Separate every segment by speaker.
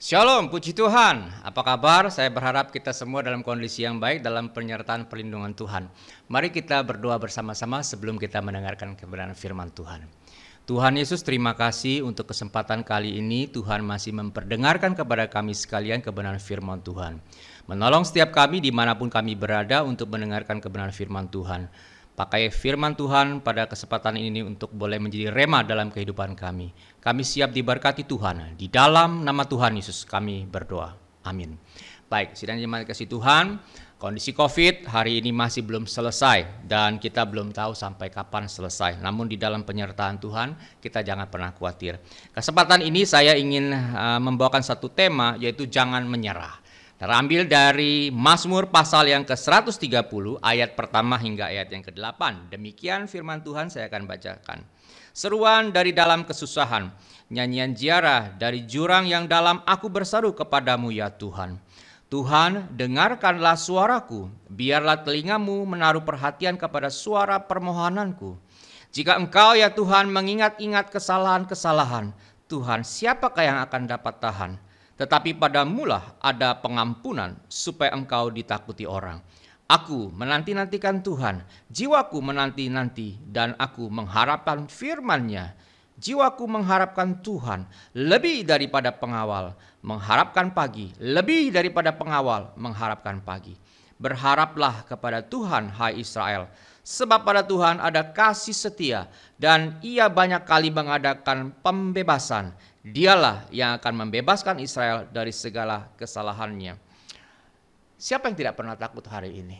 Speaker 1: Shalom, puji Tuhan. Apa kabar? Saya berharap kita semua dalam kondisi yang baik dalam penyertaan perlindungan Tuhan. Mari kita berdoa bersama-sama sebelum kita mendengarkan kebenaran firman Tuhan. Tuhan Yesus, terima kasih untuk kesempatan kali ini. Tuhan masih memperdengarkan kepada kami sekalian kebenaran firman Tuhan. Menolong setiap kami dimanapun kami berada untuk mendengarkan kebenaran firman Tuhan. Pakai firman Tuhan pada kesempatan ini untuk boleh menjadi rema dalam kehidupan kami. Kami siap diberkati Tuhan. Di dalam nama Tuhan Yesus kami berdoa. Amin. Baik, sidang jemaat kasih Tuhan, kondisi COVID hari ini masih belum selesai dan kita belum tahu sampai kapan selesai. Namun di dalam penyertaan Tuhan kita jangan pernah khawatir. Kesempatan ini saya ingin membawakan satu tema, yaitu jangan menyerah. Terambil dari Mazmur pasal yang ke-130 ayat pertama hingga ayat yang ke-8. Demikian firman Tuhan saya akan bacakan. Seruan dari dalam kesusahan, nyanyian ziarah dari jurang yang dalam, aku berseru kepadamu ya Tuhan. Tuhan, dengarkanlah suaraku, biarlah telingamu menaruh perhatian kepada suara permohonanku. Jika engkau ya Tuhan mengingat-ingat kesalahan-kesalahan, Tuhan, siapakah yang akan dapat tahan? Tetapi padamulah ada pengampunan supaya engkau ditakuti orang. Aku menanti-nantikan Tuhan, jiwaku menanti-nanti dan aku mengharapkan firman-Nya. Jiwaku mengharapkan Tuhan lebih daripada pengawal, mengharapkan pagi, lebih daripada pengawal, mengharapkan pagi. Berharaplah kepada Tuhan, hai Israel, sebab pada Tuhan ada kasih setia dan Ia banyak kali mengadakan pembebasan. Dialah yang akan membebaskan Israel dari segala kesalahannya. Siapa yang tidak pernah takut hari ini?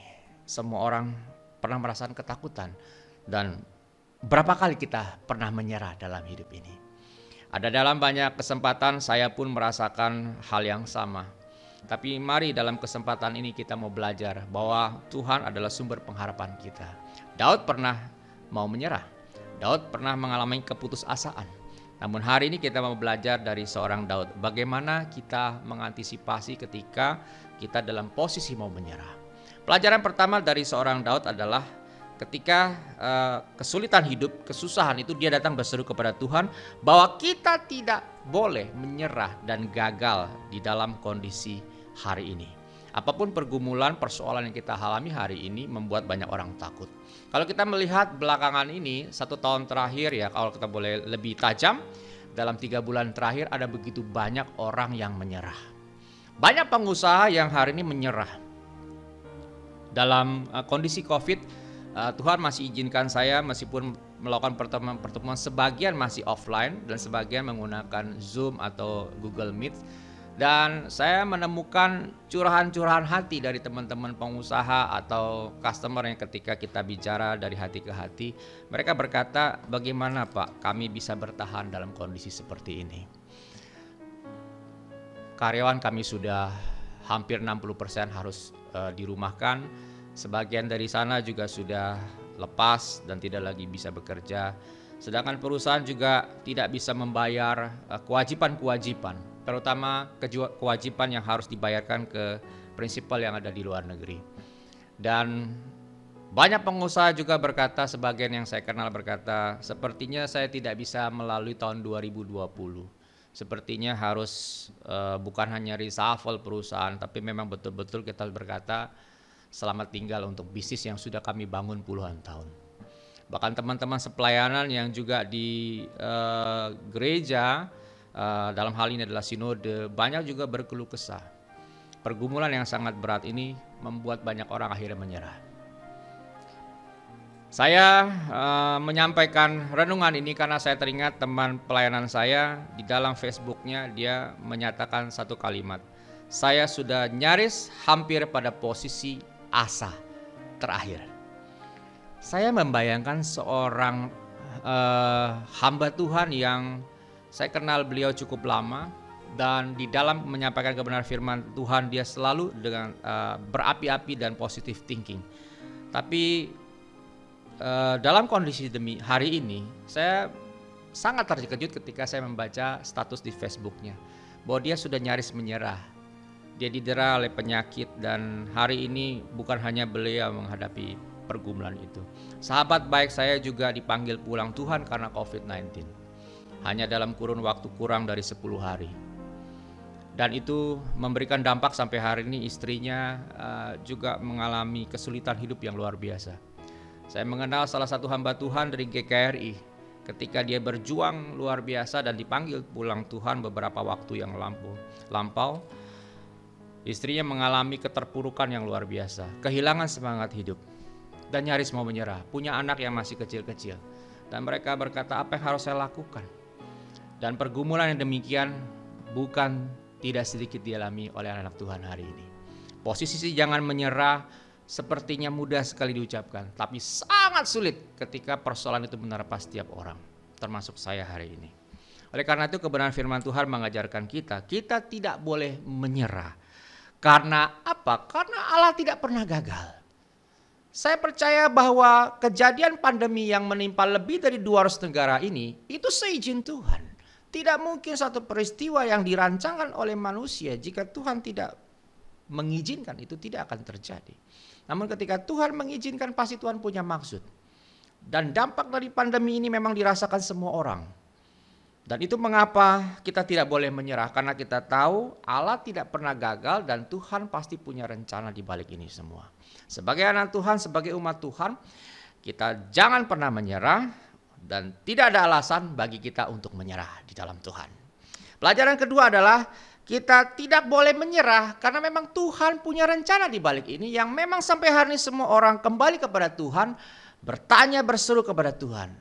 Speaker 1: Semua orang pernah merasakan ketakutan. Dan berapa kali kita pernah menyerah dalam hidup ini? Ada dalam banyak kesempatan saya pun merasakan hal yang sama. Tapi mari dalam kesempatan ini kita mau belajar bahwa Tuhan adalah sumber pengharapan kita. Daud pernah mau menyerah. Daud pernah mengalami keputusasaan. Namun hari ini kita mau belajar dari seorang Daud. Bagaimana kita mengantisipasi ketika kita dalam posisi mau menyerah. Pelajaran pertama dari seorang Daud adalah ketika kesulitan hidup, kesusahan itu dia datang berseru kepada Tuhan bahwa kita tidak boleh menyerah dan gagal di dalam kondisi hari ini. Apapun pergumulan, persoalan yang kita alami hari ini membuat banyak orang takut. Kalau kita melihat belakangan ini, 1 tahun terakhir ya, kalau kita boleh lebih tajam, dalam 3 bulan terakhir ada begitu banyak orang yang menyerah. Banyak pengusaha yang hari ini menyerah. Dalam kondisi COVID, Tuhan masih izinkan saya meskipun melakukan pertemuan sebagian masih offline dan sebagian menggunakan Zoom atau Google Meet. Dan saya menemukan curahan-curahan hati dari teman-teman pengusaha atau customer yang ketika kita bicara dari hati ke hati, mereka berkata, bagaimana Pak kami bisa bertahan dalam kondisi seperti ini. Karyawan kami sudah hampir 60% harus dirumahkan, sebagian dari sana juga sudah lepas dan tidak lagi bisa bekerja. Sedangkan perusahaan juga tidak bisa membayar kewajiban-kewajiban, terutama kewajiban yang harus dibayarkan ke prinsipal yang ada di luar negeri. Dan banyak pengusaha juga berkata, sebagian yang saya kenal berkata, sepertinya saya tidak bisa melalui tahun 2020. Sepertinya harus bukan hanya reshuffle perusahaan, tapi memang betul-betul kita berkata, selamat tinggal untuk bisnis yang sudah kami bangun puluhan tahun. Bahkan teman-teman sepelayanan yang juga di gereja, dalam hal ini adalah sinode, banyak juga berkeluh kesah. Pergumulan yang sangat berat ini membuat banyak orang akhirnya menyerah. Saya menyampaikan renungan ini karena saya teringat teman pelayanan saya di dalam Facebooknya, dia menyatakan satu kalimat, saya sudah nyaris hampir pada posisi asa terakhir. Saya membayangkan seorang hamba Tuhan yang saya kenal beliau cukup lama, dan di dalam menyampaikan kebenaran firman Tuhan dia selalu dengan berapi-api dan positive thinking. Tapi dalam kondisi demi hari ini, saya sangat terkejut ketika saya membaca status di Facebooknya bahwa dia sudah nyaris menyerah. Dia didera oleh penyakit dan hari ini bukan hanya beliau menghadapi pergumulan itu. Sahabat baik saya juga dipanggil pulang Tuhan karena COVID-19. Hanya dalam kurun waktu kurang dari 10 hari. Dan itu memberikan dampak sampai hari ini istrinya juga mengalami kesulitan hidup yang luar biasa. Saya mengenal salah satu hamba Tuhan dari GKRI. Ketika dia berjuang luar biasa dan dipanggil pulang Tuhan beberapa waktu yang lampau, istrinya mengalami keterpurukan yang luar biasa, kehilangan semangat hidup, dan nyaris mau menyerah. Punya anak yang masih kecil-kecil. Dan mereka berkata, apa yang harus saya lakukan? Dan pergumulan yang demikian bukan tidak sedikit dialami oleh anak Tuhan hari ini. Posisi jangan menyerah sepertinya mudah sekali diucapkan, tapi sangat sulit ketika persoalan itu menerpa setiap orang, termasuk saya hari ini. Oleh karena itu kebenaran firman Tuhan mengajarkan kita tidak boleh menyerah. Karena apa? Karena Allah tidak pernah gagal. Saya percaya bahwa kejadian pandemi yang menimpa lebih dari 200 negara ini, itu seizin Tuhan. Tidak mungkin satu peristiwa yang dirancangkan oleh manusia jika Tuhan tidak mengizinkan itu tidak akan terjadi. Namun ketika Tuhan mengizinkan pasti Tuhan punya maksud. Dan dampak dari pandemi ini memang dirasakan semua orang. Dan itu mengapa kita tidak boleh menyerah. Karena kita tahu Allah tidak pernah gagal dan Tuhan pasti punya rencana di balik ini semua. Sebagai anak Tuhan, sebagai umat Tuhan, kita jangan pernah menyerah. Dan tidak ada alasan bagi kita untuk menyerah di dalam Tuhan. Pelajaran kedua adalah kita tidak boleh menyerah karena memang Tuhan punya rencana di balik ini yang memang sampai hari ini semua orang kembali kepada Tuhan, bertanya berseru kepada Tuhan.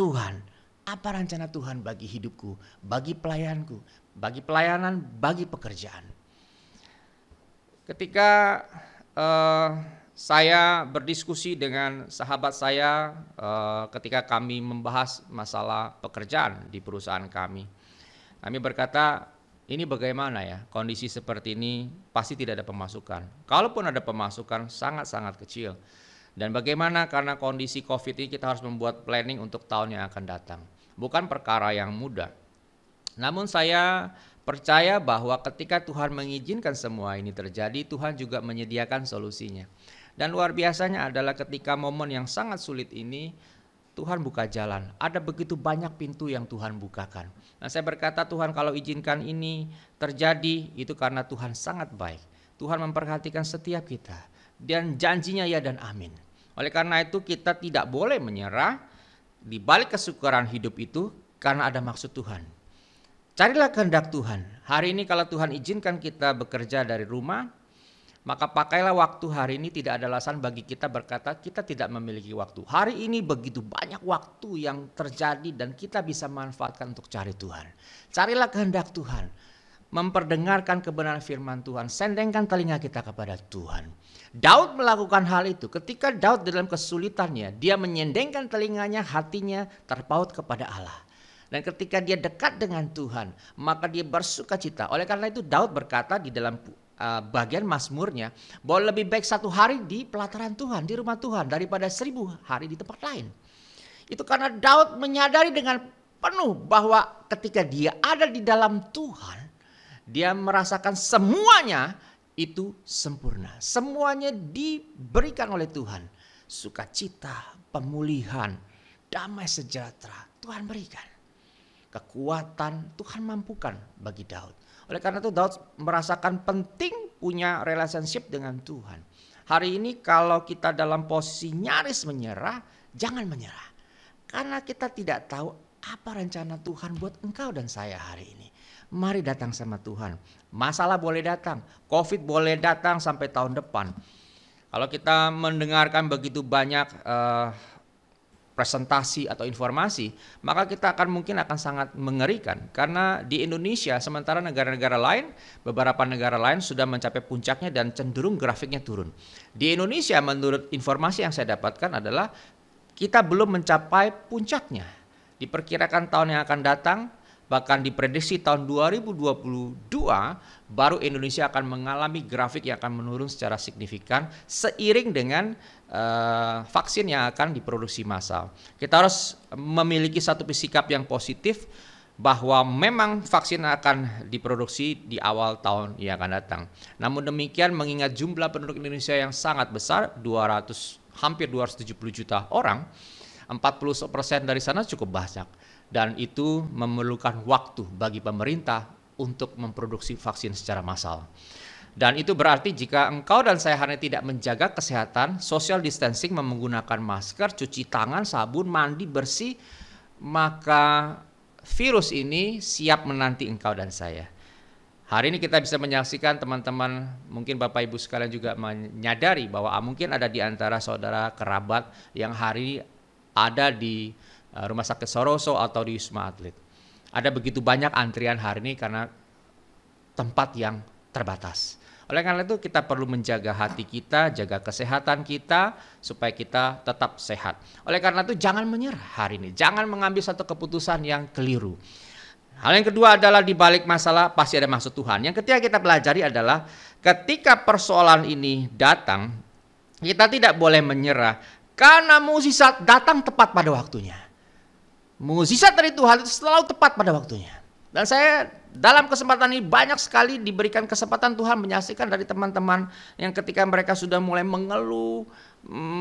Speaker 1: Tuhan, apa rencana Tuhan bagi hidupku, bagi pelayananku, bagi pelayanan, bagi pekerjaan. Ketika saya berdiskusi dengan sahabat saya ketika kami membahas masalah pekerjaan di perusahaan kami. Kami berkata, ini bagaimana ya, kondisi seperti ini pasti tidak ada pemasukan. Kalaupun ada pemasukan sangat-sangat kecil. Dan bagaimana karena kondisi COVID ini kita harus membuat planning untuk tahun yang akan datang. Bukan perkara yang mudah. Namun saya percaya bahwa ketika Tuhan mengizinkan semua ini terjadi, Tuhan juga menyediakan solusinya. Dan luar biasanya adalah ketika momen yang sangat sulit ini, Tuhan buka jalan. Ada begitu banyak pintu yang Tuhan bukakan. Nah, saya berkata Tuhan kalau izinkan ini terjadi, itu karena Tuhan sangat baik. Tuhan memperhatikan setiap kita. Dan janjinya ya dan amin. Oleh karena itu kita tidak boleh menyerah di balik kesukaran hidup itu karena ada maksud Tuhan. Carilah kehendak Tuhan. Hari ini kalau Tuhan izinkan kita bekerja dari rumah, maka pakailah waktu hari ini. Tidak ada alasan bagi kita berkata kita tidak memiliki waktu. Hari ini begitu banyak waktu yang terjadi dan kita bisa manfaatkan untuk cari Tuhan. Carilah kehendak Tuhan. Memperdengarkan kebenaran firman Tuhan. Sendengkan telinga kita kepada Tuhan. Daud melakukan hal itu. Ketika Daud dalam kesulitannya, dia menyendengkan telinganya, hatinya terpaut kepada Allah. Dan ketika dia dekat dengan Tuhan, maka dia bersuka cita. Oleh karena itu Daud berkata di dalam bagian Mazmurnya bahwa lebih baik 1 hari di pelataran Tuhan, di rumah Tuhan, daripada 1000 hari di tempat lain. Itu karena Daud menyadari dengan penuh bahwa ketika dia ada di dalam Tuhan, dia merasakan semuanya itu sempurna. Semuanya diberikan oleh Tuhan. Sukacita, pemulihan, damai sejahtera Tuhan berikan. Kekuatan Tuhan mampukan bagi Daud. Oleh karena itu Daud merasakan penting punya relationship dengan Tuhan. Hari ini kalau kita dalam posisi nyaris menyerah, jangan menyerah. Karena kita tidak tahu apa rencana Tuhan buat engkau dan saya hari ini. Mari datang sama Tuhan. Masalah boleh datang, COVID boleh datang sampai tahun depan. Kalau kita mendengarkan begitu banyak presentasi atau informasi, maka kita mungkin akan sangat mengerikan. Karena di Indonesia, sementara negara-negara lain, beberapa negara lain sudah mencapai puncaknya dan cenderung grafiknya turun. Di Indonesia menurut informasi yang saya dapatkan adalah kita belum mencapai puncaknya. Diperkirakan tahun yang akan datang, bahkan diprediksi tahun 2022 baru Indonesia akan mengalami grafik yang akan menurun secara signifikan seiring dengan vaksin yang akan diproduksi massal. Kita harus memiliki satu sikap yang positif bahwa memang vaksin akan diproduksi di awal tahun yang akan datang. Namun demikian mengingat jumlah penduduk Indonesia yang sangat besar, hampir 270 juta orang, 40% dari sana cukup banyak. Dan itu memerlukan waktu bagi pemerintah untuk memproduksi vaksin secara massal. Dan itu berarti jika engkau dan saya hari ini tidak menjaga kesehatan, social distancing, menggunakan masker, cuci tangan, sabun, mandi bersih, maka virus ini siap menanti engkau dan saya. Hari ini kita bisa menyaksikan teman-teman, mungkin Bapak Ibu sekalian juga menyadari bahwa mungkin ada di antara saudara kerabat yang hari ada di Rumah Sakit Soroso atau di Wisma Atlet. Ada begitu banyak antrian hari ini karena tempat yang terbatas. Oleh karena itu kita perlu menjaga hati kita, jaga kesehatan kita supaya kita tetap sehat. Oleh karena itu jangan menyerah hari ini, jangan mengambil satu keputusan yang keliru. Hal yang kedua adalah di balik masalah pasti ada maksud Tuhan. Yang ketiga kita pelajari adalah ketika persoalan ini datang, kita tidak boleh menyerah karena mukjizat datang tepat pada waktunya. Mukjizat dari Tuhan itu selalu tepat pada waktunya. Dan saya dalam kesempatan ini banyak sekali diberikan kesempatan Tuhan menyaksikan dari teman-teman yang ketika mereka sudah mulai mengeluh,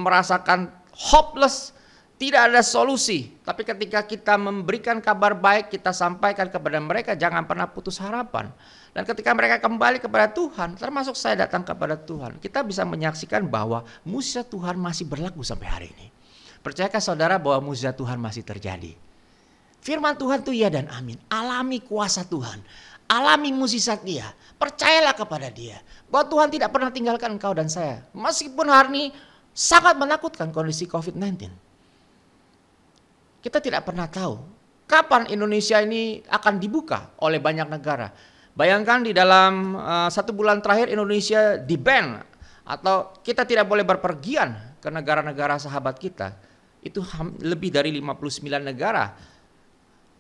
Speaker 1: merasakan hopeless, tidak ada solusi. Tapi ketika kita memberikan kabar baik, kita sampaikan kepada mereka, jangan pernah putus harapan. Dan ketika mereka kembali kepada Tuhan, termasuk saya datang kepada Tuhan, kita bisa menyaksikan bahwa mukjizat Tuhan masih berlaku sampai hari ini. Percayakah saudara bahwa mukjizat Tuhan masih terjadi? Firman Tuhan itu ya dan amin. Alami kuasa Tuhan. Alami mukjizat Dia. Percayalah kepada Dia. Bahwa Tuhan tidak pernah tinggalkan engkau dan saya. Meskipun hari ini sangat menakutkan kondisi COVID-19. Kita tidak pernah tahu kapan Indonesia ini akan dibuka oleh banyak negara. Bayangkan di dalam 1 bulan terakhir Indonesia di-ban. Atau kita tidak boleh berpergian ke negara-negara sahabat kita. Itu lebih dari 59 negara.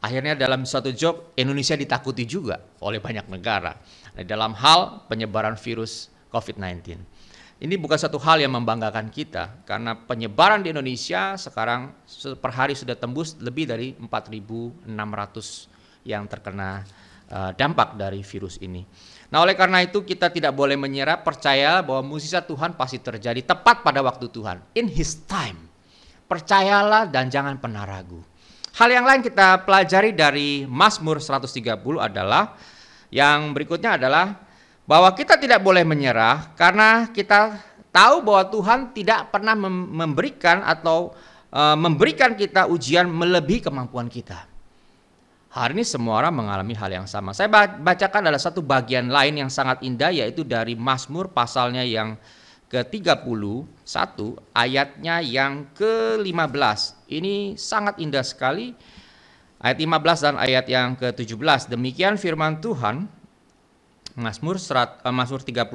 Speaker 1: Akhirnya dalam suatu job Indonesia ditakuti juga oleh banyak negara dalam hal penyebaran virus COVID-19. Ini bukan satu hal yang membanggakan kita karena penyebaran di Indonesia sekarang per hari sudah tembus lebih dari 4.600 yang terkena dampak dari virus ini. Nah, oleh karena itu kita tidak boleh menyerah, percaya bahwa mukjizat Tuhan pasti terjadi tepat pada waktu Tuhan. In His time. Percayalah dan jangan pernah ragu. Hal yang lain kita pelajari dari Mazmur 130 adalah yang berikutnya adalah bahwa kita tidak boleh menyerah karena kita tahu bahwa Tuhan tidak pernah memberikan atau memberikan kita ujian melebihi kemampuan kita. Hari ini semua orang mengalami hal yang sama. Saya bacakan adalah satu bagian lain yang sangat indah yaitu dari Mazmur pasalnya yang ke-31 ayatnya yang ke-15. Ini sangat indah sekali. Ayat 15 dan ayat yang ke-17. Demikian firman Tuhan. Mazmur 31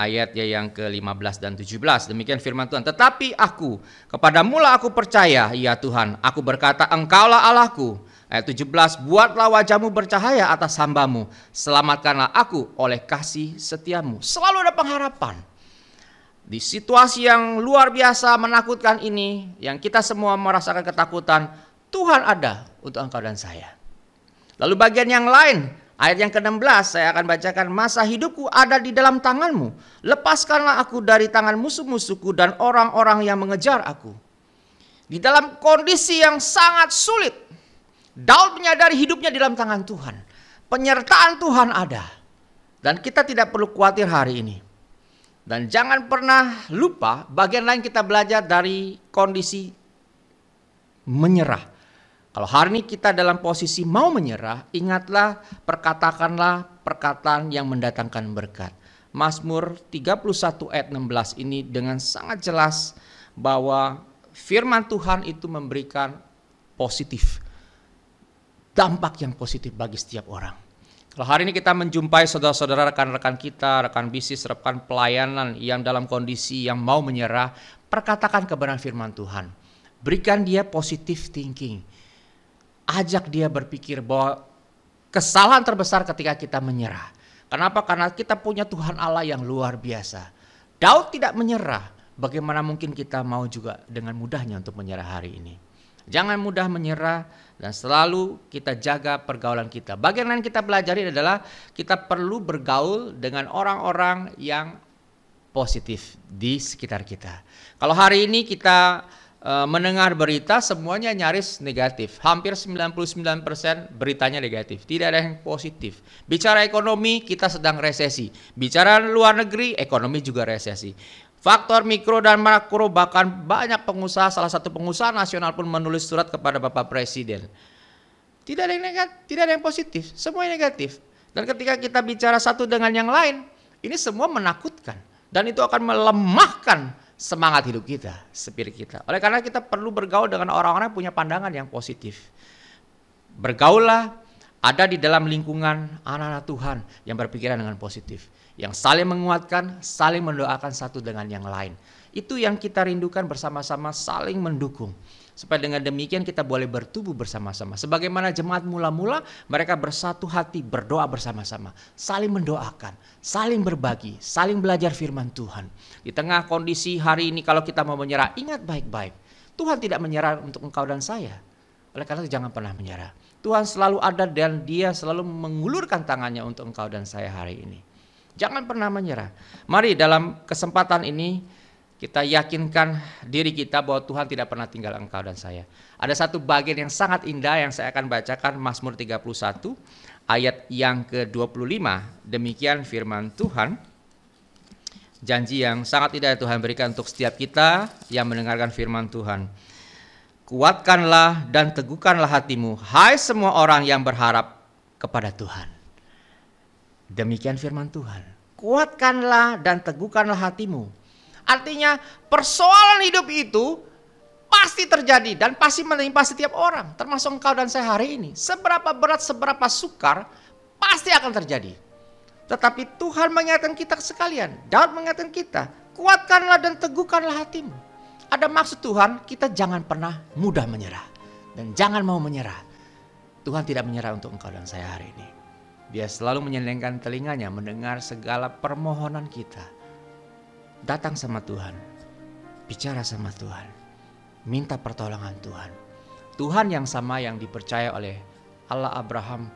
Speaker 1: ayatnya yang ke-15 dan 17. Demikian firman Tuhan. Tetapi aku, kepadamu-lah aku percaya, ya Tuhan. Aku berkata, Engkaulah Allahku. Ayat 17, buatlah wajahmu bercahaya atas hambamu. Selamatkanlah aku oleh kasih setiamu. Selalu ada pengharapan. Di situasi yang luar biasa menakutkan ini, yang kita semua merasakan ketakutan, Tuhan ada untuk engkau dan saya. Lalu bagian yang lain, ayat yang ke-16 saya akan bacakan. Masa hidupku ada di dalam tanganmu. Lepaskanlah aku dari tangan musuh-musuhku dan orang-orang yang mengejar aku. Di dalam kondisi yang sangat sulit, Daud menyadari hidupnya di dalam tangan Tuhan. Penyertaan Tuhan ada. Dan kita tidak perlu khawatir hari ini. Dan jangan pernah lupa bagian lain kita belajar dari kondisi menyerah. Kalau hari ini kita dalam posisi mau menyerah, ingatlah perkatakanlah perkataan yang mendatangkan berkat. Mazmur 31 ayat 16 ini dengan sangat jelas bahwa firman Tuhan itu memberikan positif. Dampak yang positif bagi setiap orang. Kalau hari ini kita menjumpai saudara-saudara, rekan-rekan kita, rekan bisnis, rekan pelayanan yang dalam kondisi yang mau menyerah, perkatakan kebenaran firman Tuhan. Berikan dia positive thinking. Ajak dia berpikir bahwa kesalahan terbesar ketika kita menyerah. Kenapa? Karena kita punya Tuhan Allah yang luar biasa. Daud tidak menyerah. Bagaimana mungkin kita mau juga dengan mudahnya untuk menyerah hari ini? Jangan mudah menyerah dan selalu kita jaga pergaulan kita. Bagian lain kita pelajari adalah kita perlu bergaul dengan orang-orang yang positif di sekitar kita. Kalau hari ini kita mendengar berita semuanya nyaris negatif. Hampir 99% beritanya negatif. Tidak ada yang positif. Bicara ekonomi, kita sedang resesi. Bicara luar negeri, ekonomi juga resesi. Faktor mikro dan makro, bahkan banyak pengusaha, salah satu pengusaha nasional pun menulis surat kepada Bapak Presiden. Tidak ada yang negatif, tidak ada yang positif, semuanya negatif. Dan ketika kita bicara satu dengan yang lain, ini semua menakutkan. Dan itu akan melemahkan semangat hidup kita, spirit kita. Oleh karena kita perlu bergaul dengan orang-orang yang punya pandangan yang positif. Bergaullah, ada di dalam lingkungan anak-anak Tuhan yang berpikiran dengan positif, yang saling menguatkan, saling mendoakan satu dengan yang lain. Itu yang kita rindukan bersama-sama, saling mendukung. Supaya dengan demikian kita boleh bertumbuh bersama-sama. Sebagaimana jemaat mula-mula, mereka bersatu hati, berdoa bersama-sama. Saling mendoakan, saling berbagi, saling belajar firman Tuhan. Di tengah kondisi hari ini kalau kita mau menyerah, ingat baik-baik. Tuhan tidak menyerah untuk engkau dan saya. Oleh karena itu jangan pernah menyerah. Tuhan selalu ada dan Dia selalu mengulurkan tangannya untuk engkau dan saya hari ini. Jangan pernah menyerah. Mari dalam kesempatan ini kita yakinkan diri kita bahwa Tuhan tidak pernah tinggal engkau dan saya. Ada satu bagian yang sangat indah yang saya akan bacakan, Mazmur 31 ayat yang ke-25. Demikian firman Tuhan. Janji yang sangat indah Tuhan berikan untuk setiap kita yang mendengarkan firman Tuhan. Kuatkanlah dan teguhkanlah hatimu, hai semua orang yang berharap kepada Tuhan. Demikian firman Tuhan. Kuatkanlah dan teguhkanlah hatimu. Artinya persoalan hidup itu pasti terjadi dan pasti menimpa setiap orang, termasuk engkau dan saya hari ini. Seberapa berat, seberapa sukar, pasti akan terjadi. Tetapi Tuhan mengingatkan kita sekalian, Daud mengingatkan kita, kuatkanlah dan teguhkanlah hatimu. Ada maksud Tuhan, kita jangan pernah mudah menyerah dan jangan mau menyerah. Tuhan tidak menyerah untuk engkau dan saya hari ini. Dia selalu menyelengkan telinganya mendengar segala permohonan kita. Datang sama Tuhan, bicara sama Tuhan, minta pertolongan Tuhan. Tuhan yang sama yang dipercaya oleh Allah Abraham,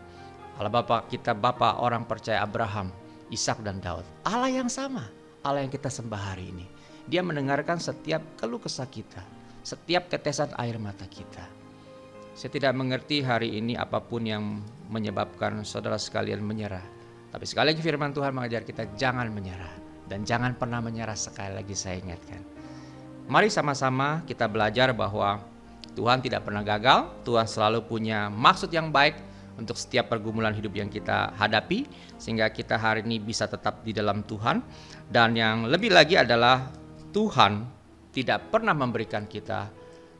Speaker 1: Allah Bapa kita, Bapa orang percaya Abraham, Ishak dan Daud. Allah yang sama, Allah yang kita sembah hari ini. Dia mendengarkan setiap keluh kesah kita, setiap tetesan air mata kita. Saya tidak mengerti hari ini apapun yang menyebabkan saudara sekalian menyerah. Tapi sekali lagi firman Tuhan mengajar kita jangan menyerah. Dan jangan pernah menyerah, sekali lagi saya ingatkan. Mari sama-sama kita belajar bahwa Tuhan tidak pernah gagal. Tuhan selalu punya maksud yang baik untuk setiap pergumulan hidup yang kita hadapi. Sehingga kita hari ini bisa tetap di dalam Tuhan. Dan yang lebih lagi adalah Tuhan tidak pernah memberikan kita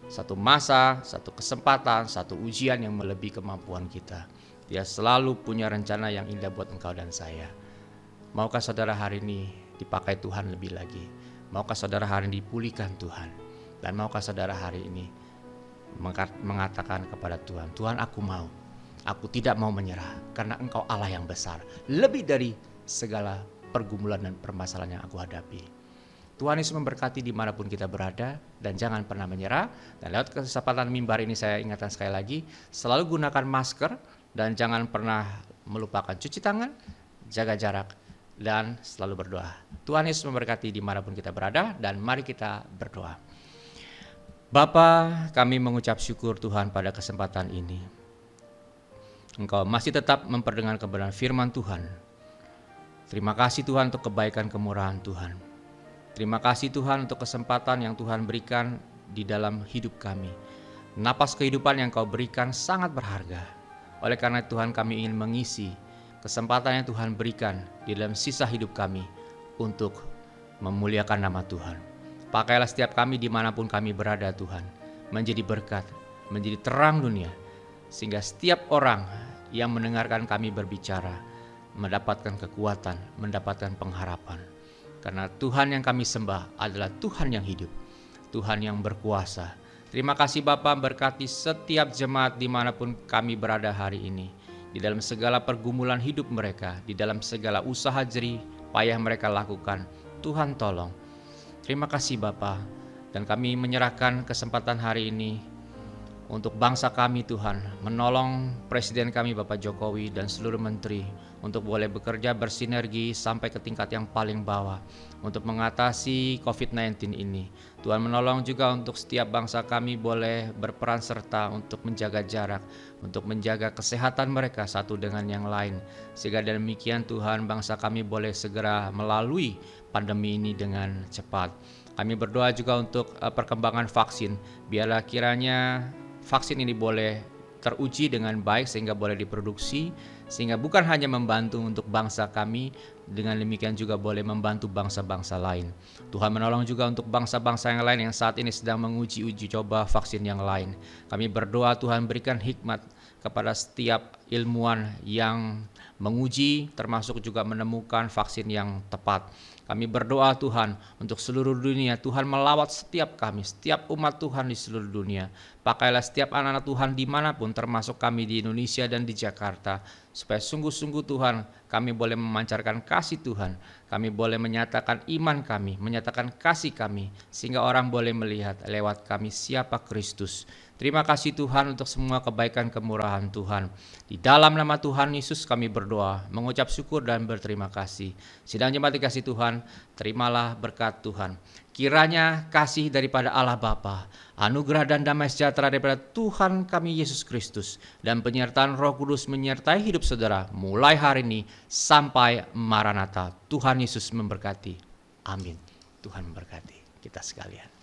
Speaker 1: satu masa, satu kesempatan, satu ujian yang melebihi kemampuan kita. Dia selalu punya rencana yang indah buat engkau dan saya. Maukah saudara hari ini dipakai Tuhan lebih lagi? Maukah saudara hari ini dipulihkan Tuhan? Dan maukah saudara hari ini mengatakan kepada Tuhan, Tuhan aku mau, aku tidak mau menyerah karena Engkau Allah yang besar, lebih dari segala pergumulan dan permasalahan yang aku hadapi. Tuhan Yesus memberkati dimanapun kita berada dan jangan pernah menyerah. Dan lewat kesempatan mimbar ini saya ingatkan sekali lagi, selalu gunakan masker dan jangan pernah melupakan cuci tangan, jaga jarak, dan selalu berdoa. Tuhan Yesus memberkati dimanapun kita berada dan mari kita berdoa. Bapa, kami mengucap syukur Tuhan pada kesempatan ini. Engkau masih tetap memperdengarkan kebenaran firman Tuhan. Terima kasih Tuhan untuk kebaikan kemurahan Tuhan. Terima kasih Tuhan untuk kesempatan yang Tuhan berikan di dalam hidup kami. Napas kehidupan yang Kau berikan sangat berharga. Oleh karena Tuhan kami ingin mengisi kesempatan yang Tuhan berikan di dalam sisa hidup kami untuk memuliakan nama Tuhan. Pakailah setiap kami dimanapun kami berada Tuhan, menjadi berkat, menjadi terang dunia, sehingga setiap orang yang mendengarkan kami berbicara mendapatkan kekuatan, mendapatkan pengharapan. Karena Tuhan yang kami sembah adalah Tuhan yang hidup, Tuhan yang berkuasa. Terima kasih Bapa, berkati setiap jemaat dimanapun kami berada hari ini. Di dalam segala pergumulan hidup mereka, di dalam segala usaha jerih payah mereka lakukan, Tuhan tolong. Terima kasih Bapa, dan kami menyerahkan kesempatan hari ini untuk bangsa kami Tuhan, menolong Presiden kami Bapak Jokowi dan seluruh menteri, untuk boleh bekerja bersinergi sampai ke tingkat yang paling bawah untuk mengatasi COVID-19 ini. Tuhan menolong juga untuk setiap bangsa kami boleh berperan serta untuk menjaga jarak, untuk menjaga kesehatan mereka satu dengan yang lain. Sehingga demikian Tuhan, bangsa kami boleh segera melalui pandemi ini dengan cepat. Kami berdoa juga untuk perkembangan vaksin. Biarlah kiranya vaksin ini boleh teruji dengan baik sehingga boleh diproduksi, sehingga bukan hanya membantu untuk bangsa kami, dengan demikian juga boleh membantu bangsa-bangsa lain. Tuhan menolong juga untuk bangsa-bangsa yang lain yang saat ini sedang menguji coba vaksin yang lain. Kami berdoa Tuhan berikan hikmat kepada setiap ilmuwan yang menguji, termasuk juga menemukan vaksin yang tepat. Kami berdoa Tuhan untuk seluruh dunia, Tuhan melawat setiap kami, setiap umat Tuhan di seluruh dunia. Pakailah setiap anak-anak Tuhan dimanapun, termasuk kami di Indonesia dan di Jakarta, supaya sungguh-sungguh Tuhan kami boleh memancarkan kasih Tuhan, kami boleh menyatakan iman kami, menyatakan kasih kami, sehingga orang boleh melihat lewat kami siapa Kristus. Terima kasih Tuhan untuk semua kebaikan kemurahan Tuhan. Di dalam nama Tuhan Yesus kami berdoa, mengucap syukur dan berterima kasih. Sidang jemaat dikasih Tuhan, terimalah berkat Tuhan. Kiranya kasih daripada Allah Bapa, anugerah dan damai sejahtera daripada Tuhan kami Yesus Kristus, dan penyertaan Roh Kudus menyertai hidup saudara mulai hari ini sampai Maranatha. Tuhan Yesus memberkati. Amin. Tuhan memberkati kita sekalian.